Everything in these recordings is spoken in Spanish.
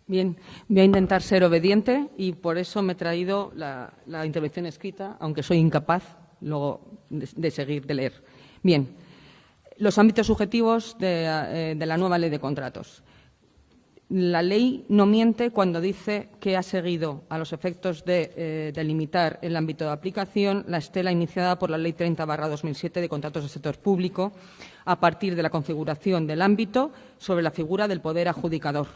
Bien, voy a intentar ser obediente y por eso me he traído la intervención escrita, aunque soy incapaz luego de seguir, de leer. Bien, los ámbitos subjetivos de la nueva ley de contratos. La ley no miente cuando dice que ha seguido, a los efectos de delimitar el ámbito de aplicación, la estela iniciada por la Ley 30/2007 de contratos del sector público, a partir de la configuración del ámbito sobre la figura del poder adjudicador.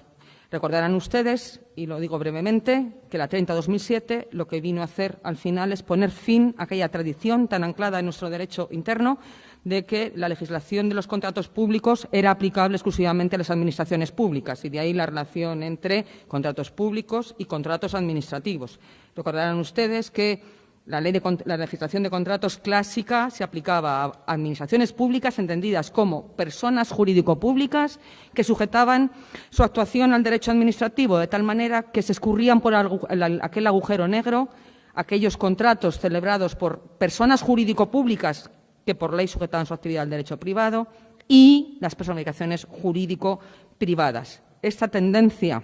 Recordarán ustedes, y lo digo brevemente, que la 30/2007 lo que vino a hacer al final es poner fin a aquella tradición tan anclada en nuestro derecho interno de que la legislación de los contratos públicos era aplicable exclusivamente a las administraciones públicas, y de ahí la relación entre contratos públicos y contratos administrativos. Recordarán ustedes que la legislación de contratos clásica se aplicaba a administraciones públicas entendidas como personas jurídico-públicas que sujetaban su actuación al derecho administrativo de tal manera que se escurrían por aquel agujero negro aquellos contratos celebrados por personas jurídico-públicas que por ley sujetaban su actividad al derecho privado y las personificaciones jurídico-privadas. Esta tendencia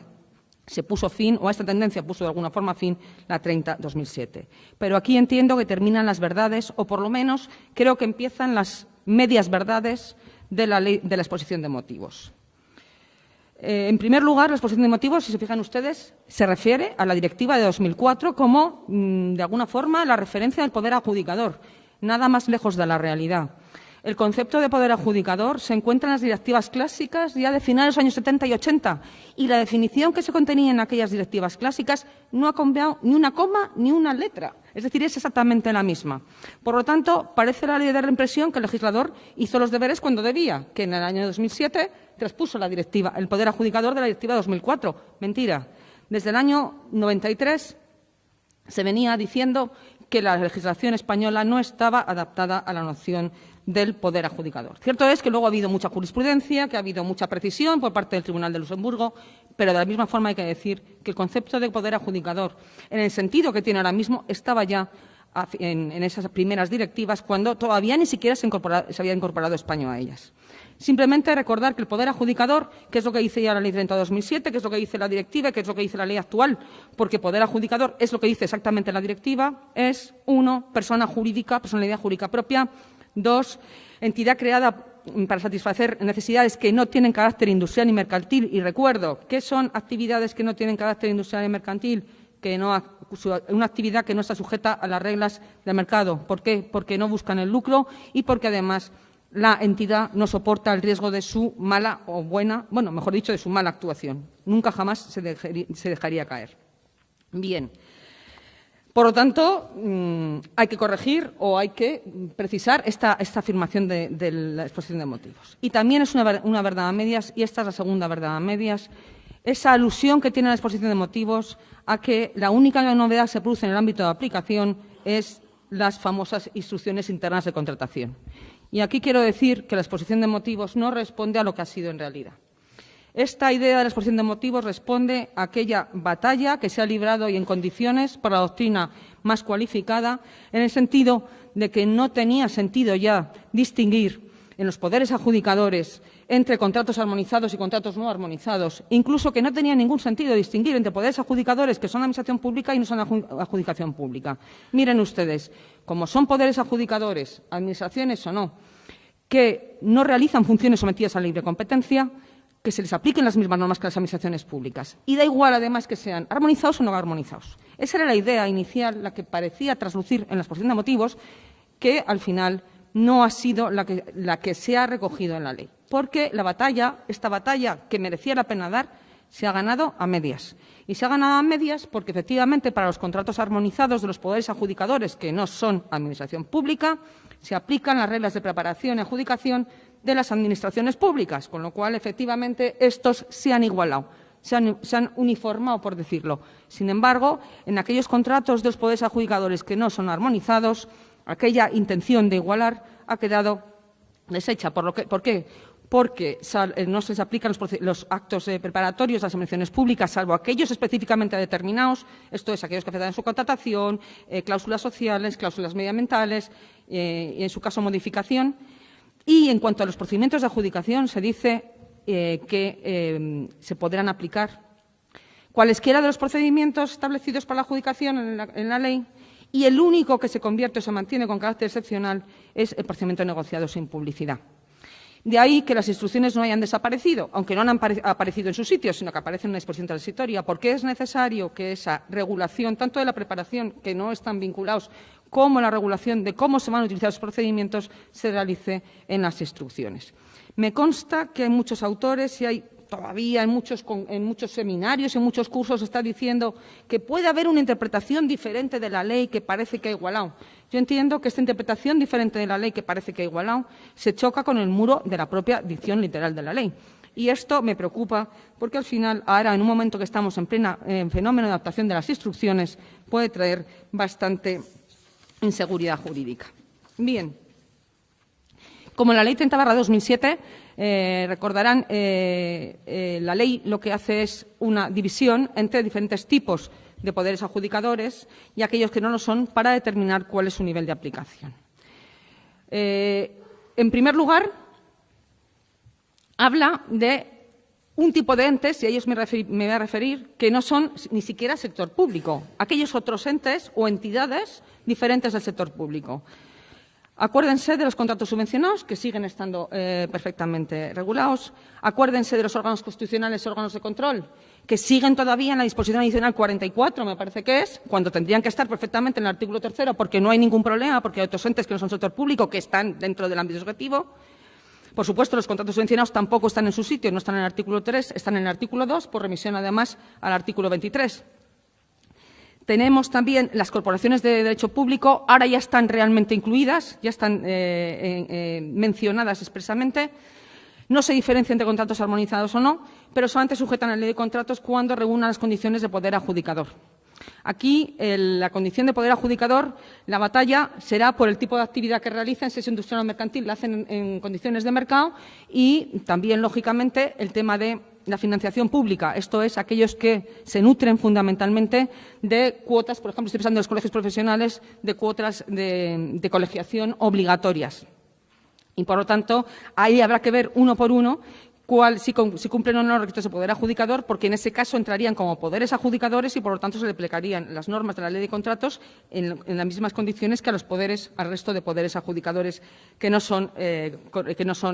se puso fin, o a esta tendencia puso de alguna forma fin la 30/2007. Pero aquí entiendo que terminan las verdades, o por lo menos creo que empiezan las medias verdades de la ley de la exposición de motivos. En primer lugar, la exposición de motivos, si se fijan ustedes, se refiere a la Directiva de 2004 como, de alguna forma, la referencia del poder adjudicador, nada más lejos de la realidad. El concepto de poder adjudicador se encuentra en las directivas clásicas ya de finales de los años 70 y 80 y la definición que se contenía en aquellas directivas clásicas no ha cambiado ni una coma ni una letra. Es decir, es exactamente la misma. Por lo tanto, parece la ley de la impresión que el legislador hizo los deberes cuando debía, que en el año 2007 traspuso la directiva, el poder adjudicador de la Directiva de 2004. Mentira. Desde el año 93 se venía diciendo que la legislación española no estaba adaptada a la noción del poder adjudicador. Cierto es que luego ha habido mucha jurisprudencia, que ha habido mucha precisión por parte del Tribunal de Luxemburgo, pero de la misma forma hay que decir que el concepto de poder adjudicador, en el sentido que tiene ahora mismo, estaba ya en esas primeras directivas cuando todavía ni siquiera se había incorporado España a ellas. Simplemente recordar que el poder adjudicador, que es lo que dice ya la Ley 30/2007, que es lo que dice la directiva, que es lo que dice la ley actual, porque poder adjudicador es lo que dice exactamente la directiva, es 1, persona jurídica, personalidad jurídica propia; 2, entidad creada para satisfacer necesidades que no tienen carácter industrial ni mercantil. Y recuerdo, ¿qué son actividades que no tienen carácter industrial ni mercantil? Una actividad que no está sujeta a las reglas del mercado. ¿Por qué? Porque no buscan el lucro y porque, además, la entidad no soporta el riesgo de su mala o buena, bueno, mejor dicho, de su mala actuación. Nunca jamás se dejaría caer. Bien. Por lo tanto, hay que corregir o hay que precisar esta afirmación de la exposición de motivos. Y también es una verdad a medias, y esta es la segunda verdad a medias, esa alusión que tiene la exposición de motivos a que la única novedad que se produce en el ámbito de aplicación es las famosas instrucciones internas de contratación. Y aquí quiero decir que la exposición de motivos no responde a lo que ha sido en realidad. Esta idea de la exposición de motivos responde a aquella batalla que se ha librado y en condiciones por la doctrina más cualificada, en el sentido de que no tenía sentido ya distinguir en los poderes adjudicadores entre contratos armonizados y contratos no armonizados, incluso que no tenía ningún sentido distinguir entre poderes adjudicadores que son administración pública y no son adjudicación pública. Miren ustedes, como son poderes adjudicadores, administraciones o no, que no realizan funciones sometidas a la libre competencia, que se les apliquen las mismas normas que las administraciones públicas. Y da igual, además, que sean armonizados o no armonizados. Esa era la idea inicial, la que parecía traslucir en la exposición de motivos, que al final no ha sido la que se ha recogido en la ley. Porque esta batalla que merecía la pena dar, se ha ganado a medias. Y se ha ganado a medias porque, efectivamente, para los contratos armonizados de los poderes adjudicadores que no son administración pública, se aplican las reglas de preparación y adjudicación de las administraciones públicas, con lo cual, efectivamente, estos se han igualado, se han uniformado, por decirlo. Sin embargo, en aquellos contratos de los poderes adjudicadores que no son armonizados, aquella intención de igualar ha quedado deshecha. ¿Por qué? Porque no se les aplican los actos preparatorios de las administraciones públicas, salvo aquellos específicamente determinados, esto es, aquellos que afectan su contratación, cláusulas sociales, cláusulas medioambientales y, en su caso, modificación. Y, en cuanto a los procedimientos de adjudicación, se dice que se podrán aplicar cualesquiera de los procedimientos establecidos para la adjudicación en la ley, y el único que se convierte o se mantiene con carácter excepcional es el procedimiento negociado sin publicidad. De ahí que las instrucciones no hayan desaparecido, aunque no han aparecido en su sitio, sino que aparecen en una disposición transitoria, porque es necesario que esa regulación, tanto de la preparación, que no están vinculados, como la regulación de cómo se van a utilizar los procedimientos, se realice en las instrucciones. Me consta que hay muchos autores y hay todavía en muchos seminarios, en muchos cursos, se está diciendo que puede haber una interpretación diferente de la ley que parece que ha igualado. Yo entiendo que esta interpretación diferente de la ley que parece que ha igualado se choca con el muro de la propia dicción literal de la ley. Y esto me preocupa porque al final, ahora en un momento que estamos en fenómeno de adaptación de las instrucciones, puede traer bastante inseguridad jurídica. Bien. Como en la Ley 30/2007, recordarán, la ley lo que hace es una división entre diferentes tipos de poderes adjudicadores y aquellos que no lo son para determinar cuál es su nivel de aplicación. En primer lugar, habla de un tipo de entes, y a ellos me voy a referir, que no son ni siquiera sector público, aquellos otros entes o entidades diferentes del sector público. Acuérdense de los contratos subvencionados, que siguen estando perfectamente regulados. Acuérdense de los órganos constitucionales y órganos de control, que siguen todavía en la disposición adicional 44, me parece que es, cuando tendrían que estar perfectamente en el artículo 3º, porque no hay ningún problema, porque hay otros entes que no son sector público, que están dentro del ámbito subjetivo. Por supuesto, los contratos subvencionados tampoco están en su sitio, no están en el artículo 3, están en el artículo 2, por remisión, además, al artículo 23. Tenemos también las corporaciones de derecho público, ahora ya están realmente incluidas, ya están mencionadas expresamente. No se diferencia entre contratos armonizados o no, pero solamente sujetan a la ley de contratos cuando reúnan las condiciones de poder adjudicador. Aquí, la condición de poder adjudicador, la batalla será por el tipo de actividad que realicen, si es industrial o mercantil, la hacen en condiciones de mercado, y también, lógicamente, el tema de la financiación pública, esto es, aquellos que se nutren fundamentalmente de cuotas, por ejemplo, estoy pensando en los colegios profesionales, de cuotas de colegiación obligatorias. Y, por lo tanto, ahí habrá que ver uno por uno si cumplen o no los requisitos de poder adjudicador, porque en ese caso entrarían como poderes adjudicadores y, por lo tanto, se le aplicarían las normas de la ley de contratos en las mismas condiciones que al resto de poderes adjudicadores que no son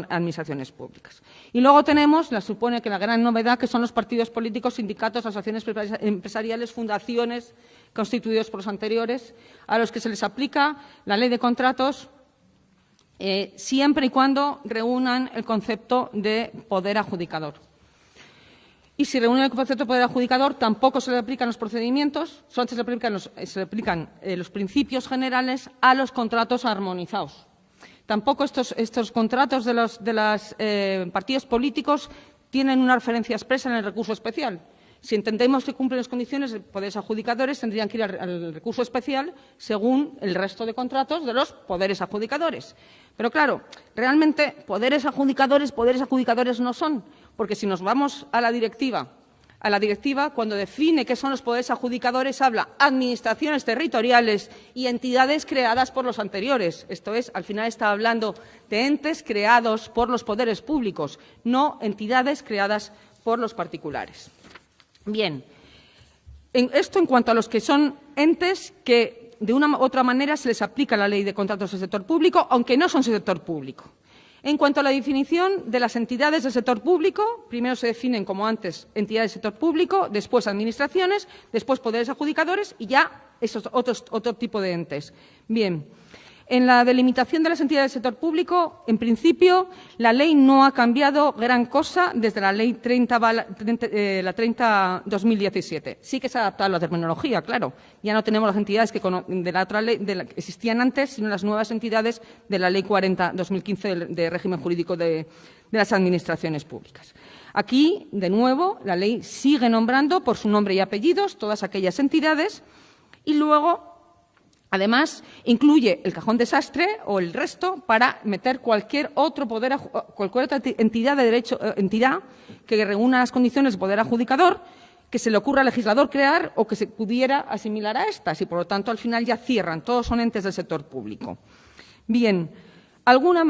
administraciones públicas. Y luego tenemos, supone que la gran novedad, que son los partidos políticos, sindicatos, asociaciones empresariales, fundaciones constituidos por los anteriores, a los que se les aplica la ley de contratos, siempre y cuando reúnan el concepto de poder adjudicador. Y si reúnen el concepto de poder adjudicador, tampoco se le aplican los procedimientos, solamente se le aplican los principios generales a los contratos armonizados. Tampoco estos contratos de los partidos políticos tienen una referencia expresa en el recurso especial. Si entendemos que cumplen las condiciones de poderes adjudicadores, tendrían que ir al recurso especial según el resto de contratos de los poderes adjudicadores. Pero, claro, realmente poderes adjudicadores no son, porque si nos vamos a la directiva, cuando define qué son los poderes adjudicadores, habla administraciones territoriales y entidades creadas por los anteriores. Esto es, al final está hablando de entes creados por los poderes públicos, no entidades creadas por los particulares. Bien, esto en cuanto a los que son entes que de una u otra manera se les aplica la ley de contratos del sector público, aunque no son sector público. En cuanto a la definición de las entidades del sector público, primero se definen, como antes, entidades del sector público, después administraciones, después poderes adjudicadores y ya esos otro tipo de entes. Bien. En la delimitación de las entidades del sector público, en principio, la ley no ha cambiado gran cosa desde la Ley 30/2017. Sí que se ha adaptado la terminología, claro. Ya no tenemos las entidades de la otra ley que existían antes, sino las nuevas entidades de la Ley 40/2015 de régimen jurídico de las administraciones públicas. Aquí, de nuevo, la ley sigue nombrando por su nombre y apellidos todas aquellas entidades y luego, además, incluye el cajón desastre o el resto para meter cualquier otra entidad de derecho, entidad que reúna las condiciones de poder adjudicador que se le ocurra al legislador crear o que se pudiera asimilar a estas y, por lo tanto, al final ya cierran. Todos son entes del sector público. Bien, ¿alguna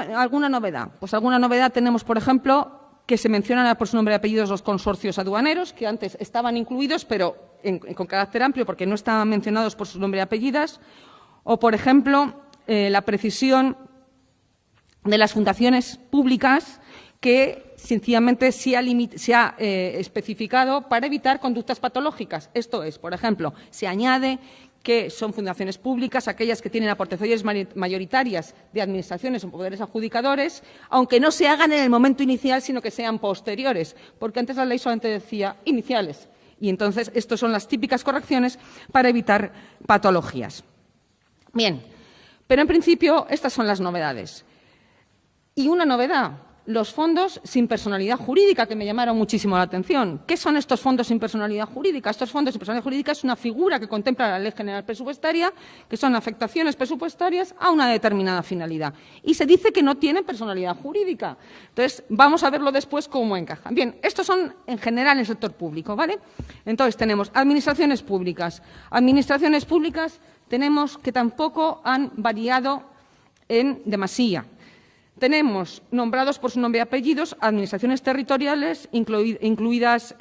novedad? Pues alguna novedad tenemos, por ejemplo, que se mencionan por su nombre y apellidos los consorcios aduaneros, que antes estaban incluidos, pero con carácter amplio, porque no estaban mencionados por su nombre y apellidos. O, por ejemplo, la precisión de las fundaciones públicas, que sencillamente se ha especificado para evitar conductas patológicas. Esto es, por ejemplo, se añade que son fundaciones públicas aquellas que tienen aportaciones mayoritarias de administraciones o poderes adjudicadores, aunque no se hagan en el momento inicial, sino que sean posteriores, porque antes la ley solamente decía iniciales. Y entonces, estas son las típicas correcciones para evitar patologías. Bien, pero en principio estas son las novedades. Y una novedad, los fondos sin personalidad jurídica, que me llamaron muchísimo la atención. ¿Qué son estos fondos sin personalidad jurídica? Estos fondos sin personalidad jurídica es una figura que contempla la Ley General Presupuestaria, que son afectaciones presupuestarias a una determinada finalidad. Y se dice que no tienen personalidad jurídica. Entonces, vamos a verlo después cómo encajan. Bien, estos son en general el sector público, ¿vale? Entonces, tenemos administraciones públicas. Administraciones públicas tenemos que tampoco han variado en demasía. Tenemos nombrados por su nombre y apellidos administraciones territoriales, incluidas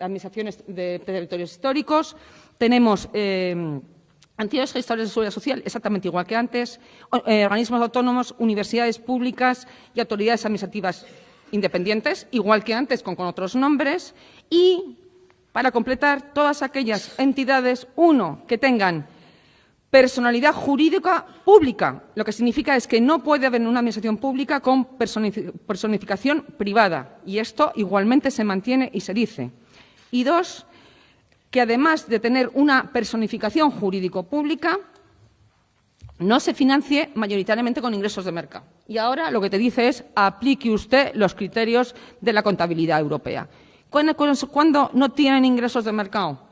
administraciones de territorios históricos. Tenemos entidades gestoras de seguridad social, exactamente igual que antes, organismos autónomos, universidades públicas y autoridades administrativas independientes, igual que antes, con otros nombres. Y, para completar, todas aquellas entidades, que tengan personalidad jurídica pública, lo que significa es que no puede haber una administración pública con personificación privada, y esto igualmente se mantiene y se dice. Y 2, que además de tener una personificación jurídico-pública, no se financie mayoritariamente con ingresos de mercado. Y ahora lo que te dice es aplique usted los criterios de la contabilidad europea. ¿Cuándo no tienen ingresos de mercado?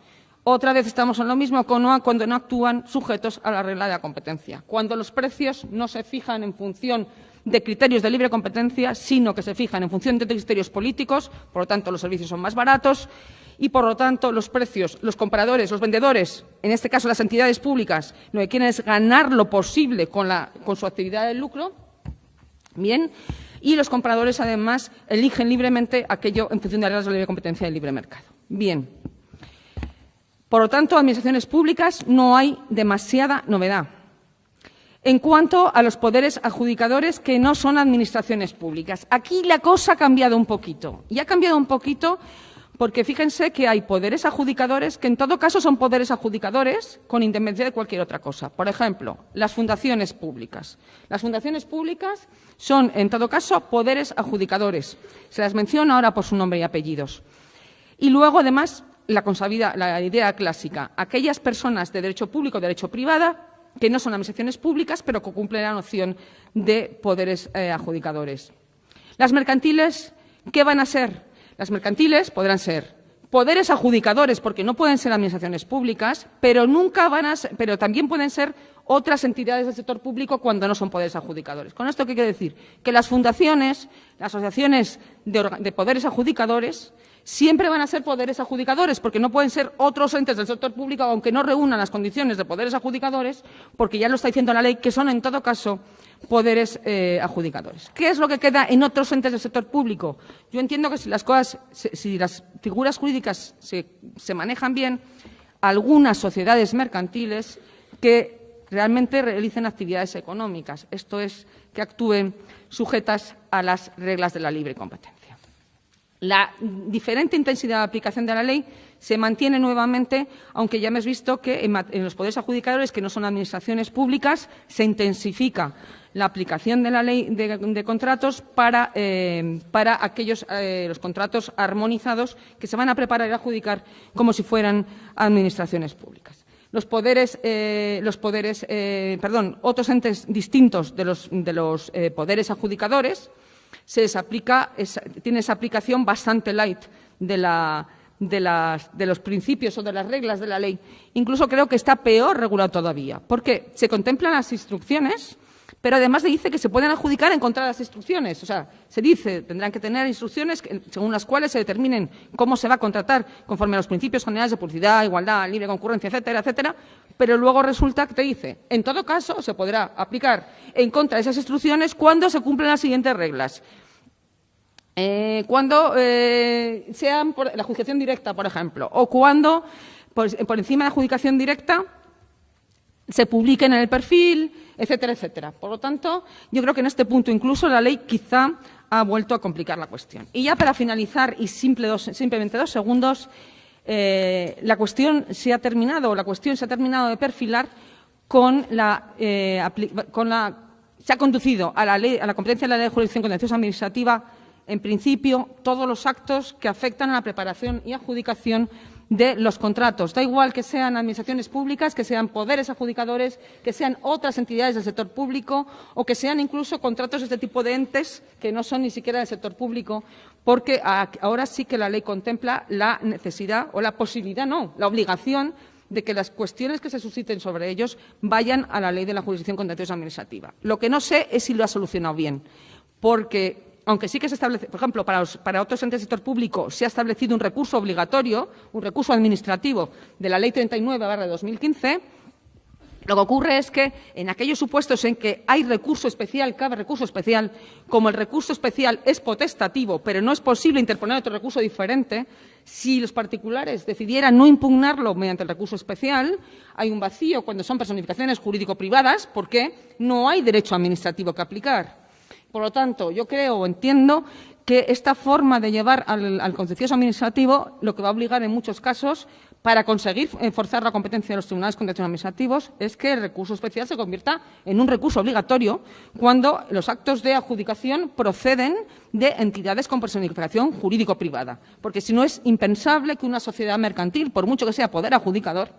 Otra vez estamos en lo mismo cuando no actúan sujetos a la regla de la competencia. Cuando los precios no se fijan en función de criterios de libre competencia, sino que se fijan en función de criterios políticos, por lo tanto los servicios son más baratos y, por lo tanto, los precios, los compradores, los vendedores, en este caso las entidades públicas, lo que quieren es ganar lo posible con su actividad de lucro. Bien. Y los compradores, además, eligen libremente aquello en función de las reglas de libre competencia y del libre mercado. Bien. Por lo tanto, administraciones públicas no hay demasiada novedad. En cuanto a los poderes adjudicadores que no son administraciones públicas, aquí la cosa ha cambiado un poquito. Y ha cambiado un poquito porque fíjense que hay poderes adjudicadores que en todo caso son poderes adjudicadores con independencia de cualquier otra cosa. Por ejemplo, las fundaciones públicas. Las fundaciones públicas son en todo caso poderes adjudicadores. Se las menciono ahora por su nombre y apellidos. Y luego, además, la idea clásica, aquellas personas de derecho público o derecho privada que no son administraciones públicas, pero que cumplen la noción de poderes adjudicadores. Las mercantiles, ¿qué van a ser? Las mercantiles podrán ser poderes adjudicadores, porque no pueden ser administraciones públicas, pero pero también pueden ser otras entidades del sector público cuando no son poderes adjudicadores. ¿Con esto qué quiere decir? Que las fundaciones, las asociaciones de poderes adjudicadores, siempre van a ser poderes adjudicadores, porque no pueden ser otros entes del sector público, aunque no reúnan las condiciones de poderes adjudicadores, porque ya lo está diciendo la ley, que son, en todo caso, poderes adjudicadores. ¿Qué es lo que queda en otros entes del sector público? Yo entiendo que si las figuras jurídicas se manejan bien, algunas sociedades mercantiles que realmente realicen actividades económicas, esto es, que actúen sujetas a las reglas de la libre competencia. La diferente intensidad de aplicación de la ley se mantiene nuevamente, aunque ya hemos visto que en los poderes adjudicadores, que no son administraciones públicas, se intensifica la aplicación de la ley de contratos para aquellos los contratos armonizados que se van a preparar y adjudicar como si fueran administraciones públicas. Otros entes distintos de los poderes adjudicadores tiene esa aplicación bastante light de los principios o de las reglas de la ley. Incluso creo que está peor regulado todavía, porque se contemplan las instrucciones, pero además se dice que se pueden adjudicar en contra de las instrucciones. O sea, se dice tendrán que tener instrucciones según las cuales se determinen cómo se va a contratar conforme a los principios generales de publicidad, igualdad, libre concurrencia, etcétera, etcétera. Pero luego resulta que te dice, en todo caso, se podrá aplicar en contra de esas instrucciones cuando se cumplen las siguientes reglas. Cuando sean por la adjudicación directa, por ejemplo, o cuando por encima de la adjudicación directa se publiquen en el perfil, etcétera, etcétera. Por lo tanto, yo creo que en este punto incluso la ley quizá ha vuelto a complicar la cuestión. Y ya para finalizar, y simplemente 2 segundos, la cuestión se ha terminado de perfilar se ha conducido a la competencia de la Ley de Jurisdicción Contenciosa Administrativa, en principio, todos los actos que afectan a la preparación y adjudicación de los contratos. Da igual que sean administraciones públicas, que sean poderes adjudicadores, que sean otras entidades del sector público o que sean incluso contratos de este tipo de entes que no son ni siquiera del sector público, porque ahora sí que la ley contempla la necesidad o la posibilidad, no, la obligación de que las cuestiones que se susciten sobre ellos vayan a la Ley de la Jurisdicción Contenciosa Administrativa. Lo que no sé es si lo ha solucionado bien, porque aunque sí que se establece, por ejemplo, para otros entes del sector público se ha establecido un recurso obligatorio, un recurso administrativo de la Ley 39/2015, lo que ocurre es que en aquellos supuestos en que hay recurso especial, cabe recurso especial, como el recurso especial es potestativo, pero no es posible interponer otro recurso diferente, si los particulares decidieran no impugnarlo mediante el recurso especial, hay un vacío cuando son personificaciones jurídico-privadas porque no hay derecho administrativo que aplicar. Por lo tanto, yo creo o entiendo que esta forma de llevar al contencioso administrativo lo que va a obligar en muchos casos, para conseguir forzar la competencia de los tribunales contenciosos administrativos, es que el recurso especial se convierta en un recurso obligatorio cuando los actos de adjudicación proceden de entidades con personificación jurídico-privada. Porque si no, es impensable que una sociedad mercantil, por mucho que sea poder adjudicador,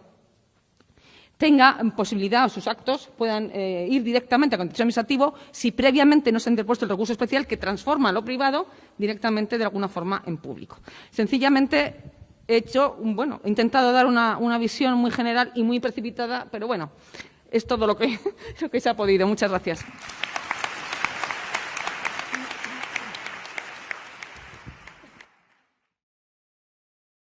tenga posibilidad o sus actos puedan ir directamente a contencioso administrativo si previamente no se ha interpuesto el recurso especial que transforma lo privado directamente de alguna forma en público. Sencillamente he intentado dar una visión muy general y muy precipitada, pero bueno, es todo lo que se ha podido. Muchas gracias.